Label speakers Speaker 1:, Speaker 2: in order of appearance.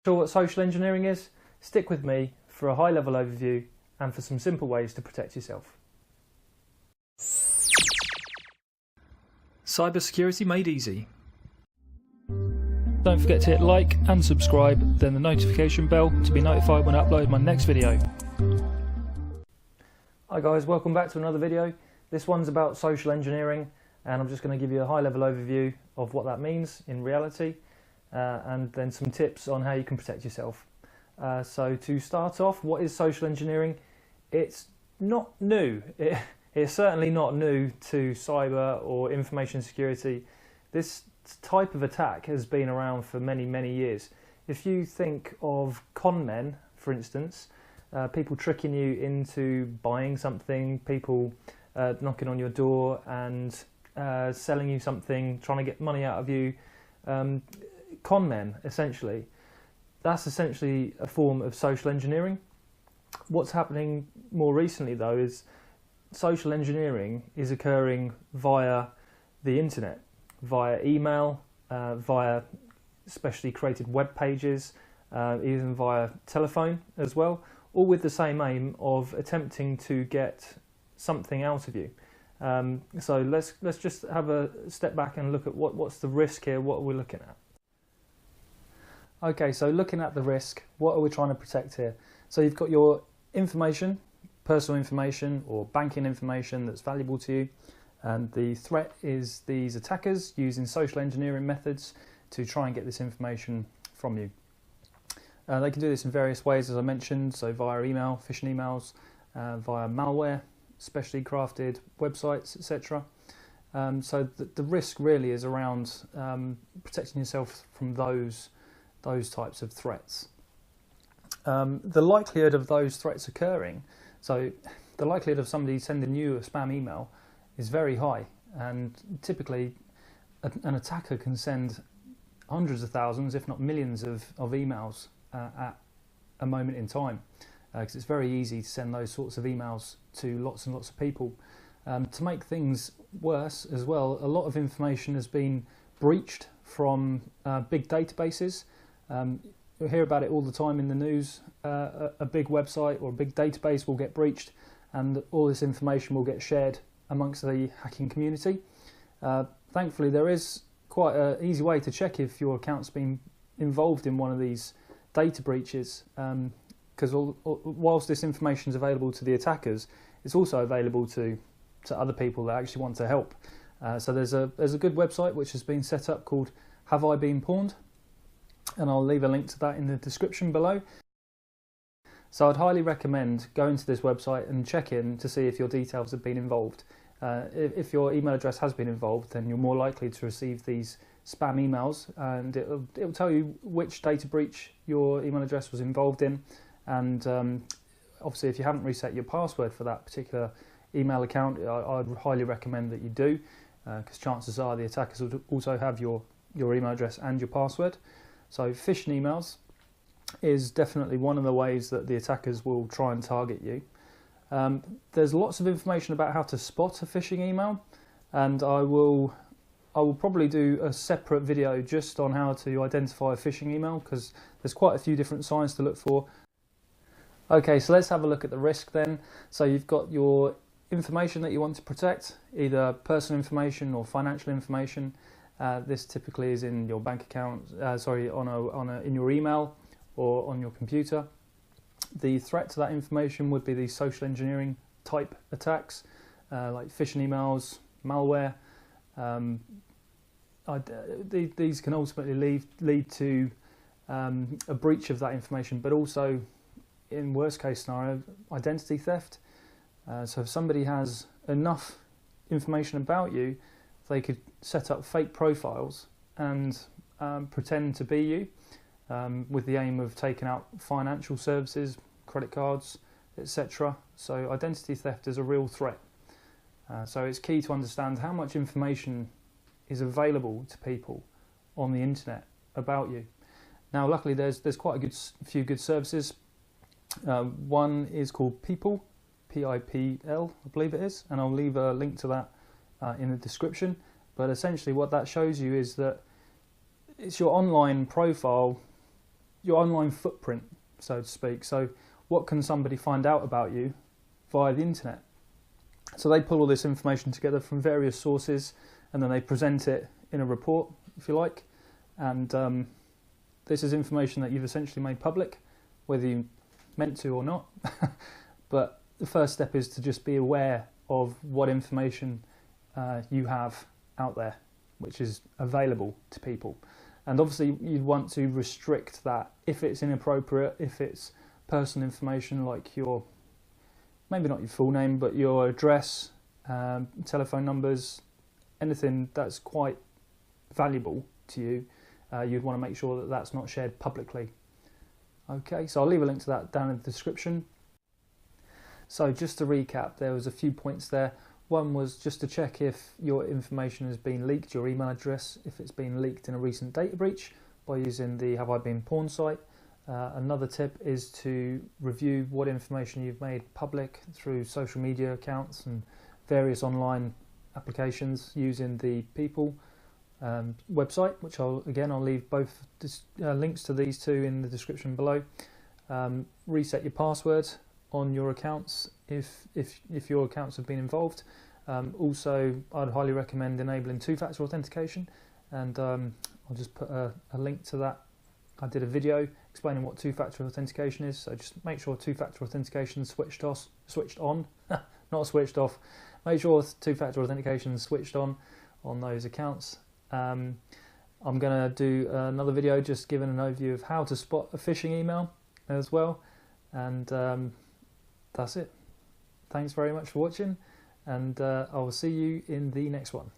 Speaker 1: Sure what social engineering is? Stick with me for a high-level overview and for some simple ways to protect yourself. Cybersecurity made easy. Don't forget to hit like and subscribe, then the notification bell to be notified when I upload my next video. Hi guys, welcome back to another video. This one's about social engineering, and I'm just going to give you a high-level overview of what that means in reality, and then some tips on how you can protect yourself. So to start off, what is social engineering? It's not new. It's certainly not new to cyber or information security. This type of attack has been around for many, many years. If you think of con men, for instance, people tricking you into buying something, people knocking on your door and selling you something, trying to get money out of you, con men, essentially. That's essentially a form of social engineering. What's happening more recently, though, is social engineering is occurring via the internet, via email, via specially created web pages, even via telephone as well, all with the same aim of attempting to get something out of you. So let's just have a step back and look at what's the risk here, what are we looking at. Okay, so looking at the risk, what are we trying to protect here? So you've got your information, personal information or banking information that's valuable to you, and the threat is these attackers using social engineering methods to try and get this information from you. They can do this in various ways, as I mentioned, so via email, phishing emails, via malware, specially crafted websites, etc. So the risk really is around protecting yourself from those types of threats. The likelihood of those threats occurring, so the likelihood of somebody sending you a spam email is very high, and typically an attacker can send hundreds of thousands, if not millions of emails at a moment in time, because it's very easy to send those sorts of emails to lots and lots of people. To make things worse as well, a lot of information has been breached from big databases. We hear about it all the time in the news. A big website or a big database will get breached, and all this information will get shared amongst the hacking community. Thankfully, there is quite an easy way to check if your account's been involved in one of these data breaches, because whilst this information is available to the attackers, it's also available to other people that actually want to help. So there's a good website which has been set up called Have I Been Pawned? And I'll leave a link to that in the description below. So I'd highly recommend going to this website and check in to see if your details have been involved. If your email address has been involved, then you're more likely to receive these spam emails, and it'll tell you which data breach your email address was involved in. And obviously, if you haven't reset your password for that particular email account, I'd highly recommend that you do, because chances are the attackers will also have your email address and your password. So phishing emails is definitely one of the ways that the attackers will try and target you. There's lots of information about how to spot a phishing email, and I will probably do a separate video just on how to identify a phishing email, because there's quite a few different signs to look for. Okay, so let's have a look at the risk then. So you've got your information that you want to protect, either personal information or financial information. This typically is in your bank account, in your email or on your computer. The threat to that information would be these social engineering type attacks, like phishing emails, malware. These can ultimately lead to a breach of that information, but also, in worst case scenario, identity theft. So if somebody has enough information about you, they could set up fake profiles and pretend to be you, with the aim of taking out financial services, credit cards, etc. So identity theft is a real threat. So it's key to understand how much information is available to people on the internet about you. Now, luckily, there's quite a few good services. One is called People, P-I-P-L, I believe it is, and I'll leave a link to that in the description. But essentially what that shows you is that it's your online profile your online footprint, so to speak. So what can somebody find out about you via the internet? So they pull all this information together from various sources, and then they present it in a report, if you like. And this is information that you've essentially made public, whether you meant to or not. But the first step is to just be aware of what information you have out there, which is available to people. And obviously you'd want to restrict that if it's inappropriate, if it's personal information like your, maybe not your full name, but your address, telephone numbers, anything that's quite valuable to you, you'd want to make sure that that's not shared publicly. Okay, so I'll leave a link to that down in the description. So just to recap, there was a few points there. One was just to check if your information has been leaked, your email address, if it's been leaked in a recent data breach by using the Have I Been Pawned site. Another tip is to review what information you've made public through social media accounts and various online applications using the People website, which I'll leave both links to these two in the description below. Reset your password on your accounts if your accounts have been involved. Also, I'd highly recommend enabling two-factor authentication, and I'll just put a link to that. I did a video explaining what two-factor authentication is, so just make sure two-factor authentication is switched on, not switched off. Make sure two-factor authentication is switched on those accounts. I'm going to do another video just giving an overview of how to spot a phishing email as well, and that's it. Thanks very much for watching, and I will see you in the next one.